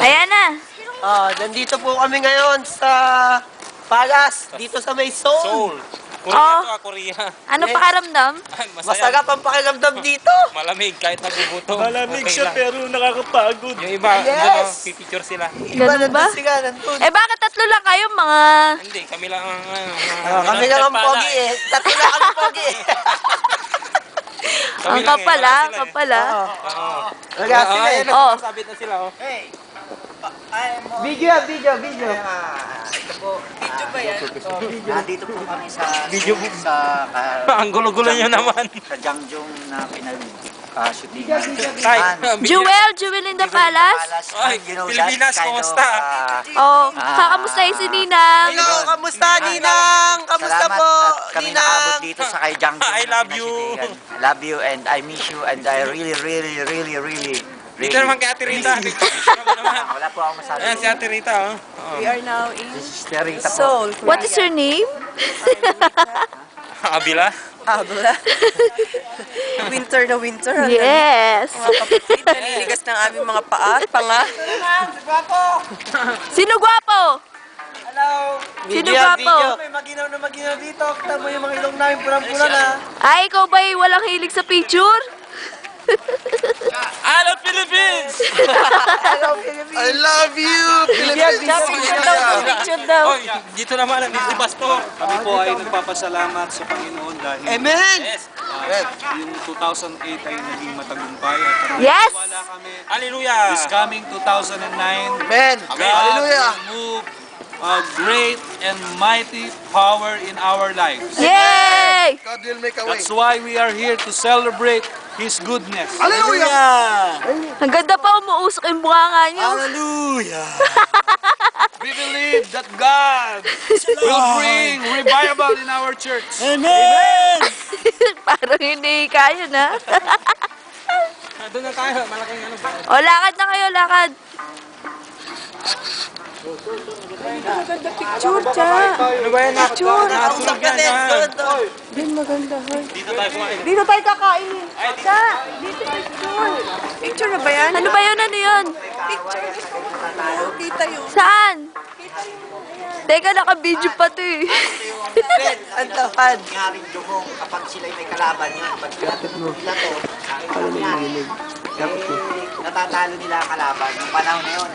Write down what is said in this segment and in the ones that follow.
Ayan na. Nandito po kami ngayon sa Palace, dito sa may Seoul. Korea to, Korea. Ano pakaramdam? Masarap ang pakiramdam dito. Malamig kahit nagugutom. Malamig Okay siya lang. pero nakakapagod. Yung iba, Yes! pipicture sila. Ganun ba? Sila, nandun. Eh bakit tatlo lang kayo mga... Hindi, kami lang ang... Kami lang ang pogi eh. Tatlo lang kami pogi eh. Ang kapala, ang kapala. Wala sila eh. Oh. Sabit na sila, oh. Video. Nandito po kami sa Ang gulo-gulo nyo naman. sa Jangjong na pinag-shootingan. Ay, Jewel in the palace. Ay, Pilipinas, kumusta? Oh, kakamustahin si Ninang. Hello, kamusta Ninang? Kamusta Salamat po, at kami nakabot Ninang? dito sa kay Jangjong. I love you. I love you and I miss you and I really Dito naman kay Ate Rita. Wala po ako masabi. Ayan si Ate Rita, oh. We are now in This is Terita po. Seoul. What is your name? Abila? Abla. Winter na winter. Ang Yes. Mga kapatid, naliligas ng aming mga paa at panga. Sino gwapo? Sino gwapo? May maginaw na maginaw dito. Kita mo yung mga ilong namin pulang-pula na. Ay, ikaw ba'y walang hilig sa picture? I love Philippines! I love you, Philippines. Picture daw, picture daw. Oy, dito naman ang si Pastor. Kami po ay nagpapasalamat sa Panginoon dahil Amen. Yes. yung 2008 ay naging matagumpay at Yes. wala kami. Hallelujah! This coming 2009, Amen. God Hallelujah. will move a great and mighty power in our lives. Yay! God will make a way. That's why we are here to celebrate His goodness. Hallelujah. Ang ganda pa umuusok yung bunganga nyo. Hallelujah! We believe that God will bring revival in our church. Parang hindi kaya na. Doon na tayo, malaking ano ba? O, lakad na kayo, lakad. Picture, cha. Ano ba yan? Picture! Nakasulog yan, ha? Din maganda, hoy. Dito tayo kumain. Dito tayo kakainin. Cha, Dito picture. Picture na ba yan? ano ba yun, ano yun? Picture. Kita yun. Saan? Teka, naka-video pa to eh. Ang tapad. Ngaring dumong kapag sila'y may kalaban yun. Pag sila natatalo nila ang kalaban. Yung panahon na yun,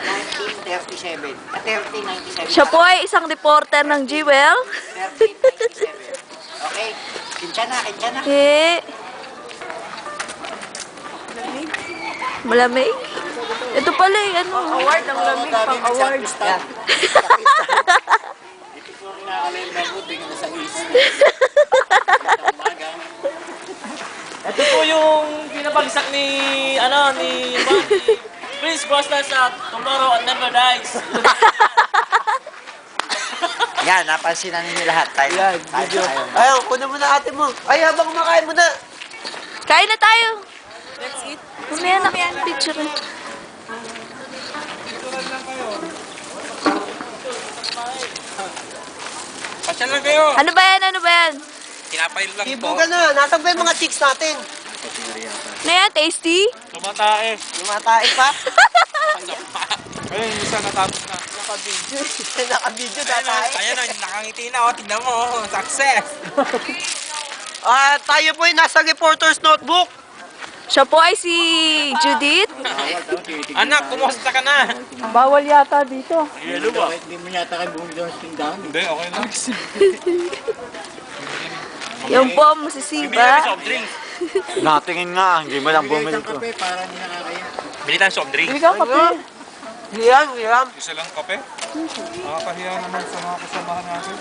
1937. 1397. Siya po ay isang reporter ng Jewel. 1397. Okay? Kinsya na. Eh. Malamig. Ito pala eh, ano? Award ang lamig pang award. Ito po yung pinabagsak ni Prince Buster sa Tomorrow and Never Dies. Yan, napansin na ninyo lahat. Tayo. Video. Ayaw, kuna mo na ate mo. Ay, habang kumakain mo na. Kain na tayo. Let's eat. Mamaya na picture. Pasyal lang kayo. Ano ba yan? Ano ba yan? Kinapail lang po. Ibugan na. Nasaan ba yung mga chicks natin? Ano yan? Tasty? Tumatae. Lumatae pa. Ayun, yung isa natapos na. Naka-video datae. Ayan o, nakangiti na. Oh. Tignan mo. Oh. Success. Tayo po ay nasa reporter's notebook. Siya po ay si Judith. Anak, kumusta ka na? Bawal yata dito. Hindi mo yata kayo bumili doon sa tindahan. Hindi, okay lang. Yung po, Bibili masisiba. soft drinks. Natingin nga, hindi mo lang bumili ko. Bili tayong soft drinks. Hindi ka kape. Hiram. Isa lang kape. Nakakahiya naman sa mga kasamahan natin.